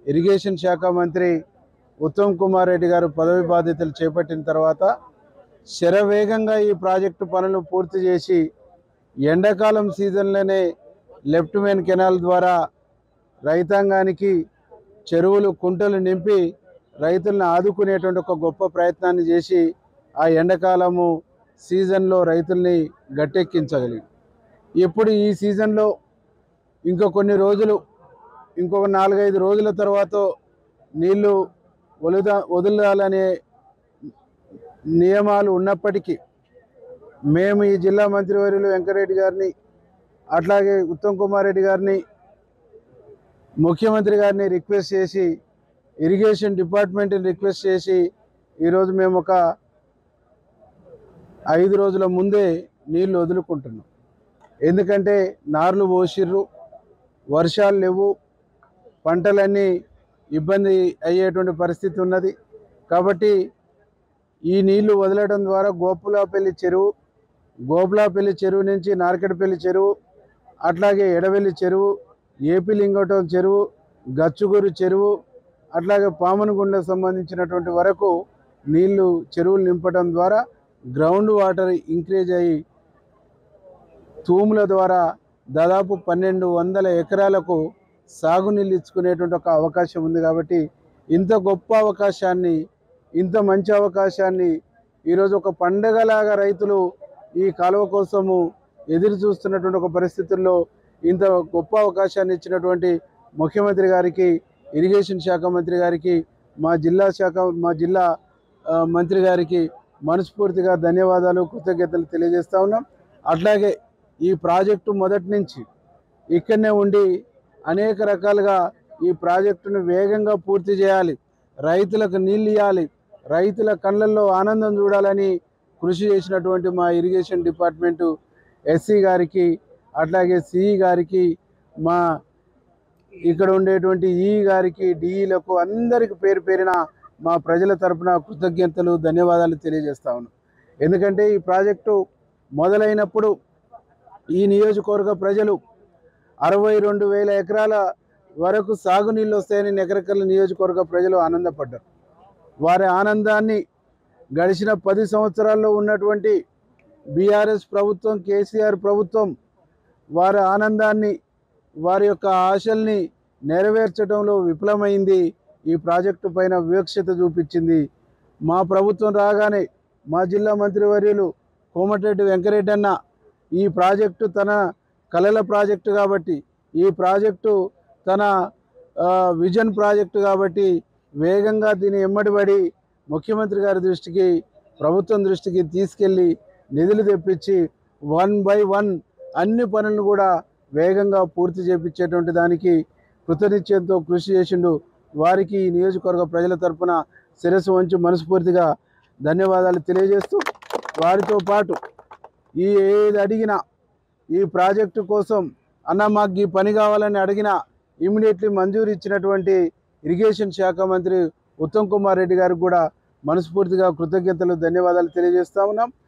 Irrigation శాఖ మంత్రి ఉత్తమ్ కుమార్ రెడ్డి గారు పదవి బాధ్యతలు చేపట్టిన తర్వాత శరవేగంగా ఈ ప్రాజెక్టు పనులు పూర్తి చేసి ఎండాకాలం సీజన్లోనే లెఫ్ట్ మెయిన్ కెనాల్ ద్వారా రైతాంగానికి చెరువులు కుంటలు నింపి రైతులను ఆదుకునేటువంటి ఒక గొప్ప ప్రయత్నాన్ని చేసి ఆ ఎండాకాలము సీజన్లో రైతుల్ని గట్టెక్కించగలిగి ఇప్పుడు ఈ సీజన్లో కొన్ని రోజులు ఇంకొక 4-5 రోజుల తర్వాత నీళ్లు వదలాలనే నియమాలు ఉన్నప్పటికీ మేము ఈ జిల్లా మంత్రివర్యులు వెంకరెడ్డి గారిని అట్లాగే ఉత్తమ్ కుమార్ రెడ్డి గారిని ముఖ్యమంత్రి గారిని రిక్వెస్ట్ చేసి ఇరిగేషన్ డిపార్ట్మెంట్ని రిక్వెస్ట్ చేసి ఈరోజు మేము ఒక 5 రోజుల ముందే నీళ్లు వదులుకుంటున్నాం. ఎందుకంటే నార్లు పోసిర్రు, వర్షాలు లేవు, పంటలన్నీ ఇబ్బంది అయ్యేటువంటి పరిస్థితి ఉన్నది. కాబట్టి ఈ నీళ్లు వదలడం ద్వారా గోపులాపల్లి చెరువు నుంచి నార్కెట్పల్లి చెరువు, అట్లాగే ఎడవెల్లి చెరువు, ఏపీ లింగోటం చెరువు, గచ్చుగూరు చెరువు, అట్లాగే పామనగుండకు సంబంధించినటువంటి వరకు నీళ్లు చెరువులు నింపడం ద్వారా గ్రౌండ్ వాటర్ ఇంక్రీజ్ అయ్యి తూముల ద్వారా దాదాపు 1200 ఎకరాలకు సాగునీళ్ళు ఇచ్చుకునేటువంటి ఒక అవకాశం ఉంది. కాబట్టి ఇంత గొప్ప అవకాశాన్ని, ఇంత మంచి అవకాశాన్ని ఈరోజు ఒక పండగలాగా రైతులు ఈ కాలువ కోసము ఎదురు చూస్తున్నటువంటి ఒక పరిస్థితుల్లో ఇంత గొప్ప అవకాశాన్ని ఇచ్చినటువంటి ముఖ్యమంత్రి గారికి, ఇరిగేషన్ శాఖ మంత్రి గారికి, మా జిల్లా మంత్రి గారికి మనస్ఫూర్తిగా ధన్యవాదాలు, కృతజ్ఞతలు తెలియజేస్తా ఉన్నాం. అట్లాగే ఈ ప్రాజెక్టు మొదటి నుంచి ఇక్కడనే ఉండి అనేక రకాలుగా ఈ ప్రాజెక్టును వేగంగా పూర్తి చేయాలి, రైతులకు నీళ్ళు ఇవ్వాలి, రైతుల కళ్ళల్లో ఆనందం చూడాలని కృషి చేసినటువంటి మా ఇరిగేషన్ డిపార్ట్మెంటు ఎస్సీ గారికి, అట్లాగే సిఈ గారికి, మా ఇక్కడ ఉండేటువంటి ఈ గారికి, డిఈలకు అందరికి పేరు పేరిన మా ప్రజల తరపున కృతజ్ఞతలు, ధన్యవాదాలు తెలియజేస్తా ఉన్నాం. ఎందుకంటే ఈ ప్రాజెక్టు మొదలైనప్పుడు ఈ నియోజకవర్గ ప్రజలు 62,000 ఎకరాల వరకు సాగునీళ్ళు వస్తాయని నకరికల్ నియోజకవర్గ ప్రజలు ఆనందపడ్డారు. వారి ఆనందాన్ని గడిచిన 10 సంవత్సరాల్లో ఉన్నటువంటి బీఆర్ఎస్ ప్రభుత్వం, కేసీఆర్ ప్రభుత్వం వారి ఆనందాన్ని, వారి యొక్క ఆశల్ని నెరవేర్చడంలో విఫలమైంది. ఈ ప్రాజెక్టు పైన వివక్షత చూపించింది. మా ప్రభుత్వం రాగానే మా జిల్లా మంత్రివర్యులు కోమటిరెడ్డి వెంకరెడ్డి అన్న ఈ ప్రాజెక్టు తన కలల ప్రాజెక్టు కాబట్టి, ఈ ప్రాజెక్టు తన విజన్ ప్రాజెక్టు కాబట్టి వేగంగా దీన్ని ఎమ్మడిపడి ముఖ్యమంత్రి గారి దృష్టికి, ప్రభుత్వం దృష్టికి తీసుకెళ్ళి నిధులు తెప్పించి 1 by 1 అన్ని పనులను కూడా వేగంగా పూర్తి చేపించేటువంటి దానికి కృతనిశ్చయంతో కృషి చేసిండు. వారికి ఈ నియోజకవర్గ ప్రజల తరపున శిరస్సు వంచి మనస్ఫూర్తిగా ధన్యవాదాలు తెలియజేస్తూ, వారితో పాటు ఏది అడిగినా ఈ ప్రాజెక్టు కోసం అన్న మాకు ఈ పని కావాలని అడిగినా ఇమీడియట్లీ మంజూరు ఇచ్చినటువంటి ఇరిగేషన్ శాఖ మంత్రి ఉత్తమ్ కుమార్ రెడ్డి గారికి కూడా మనస్ఫూర్తిగా కృతజ్ఞతలు, ధన్యవాదాలు తెలియజేస్తా ఉన్నాం.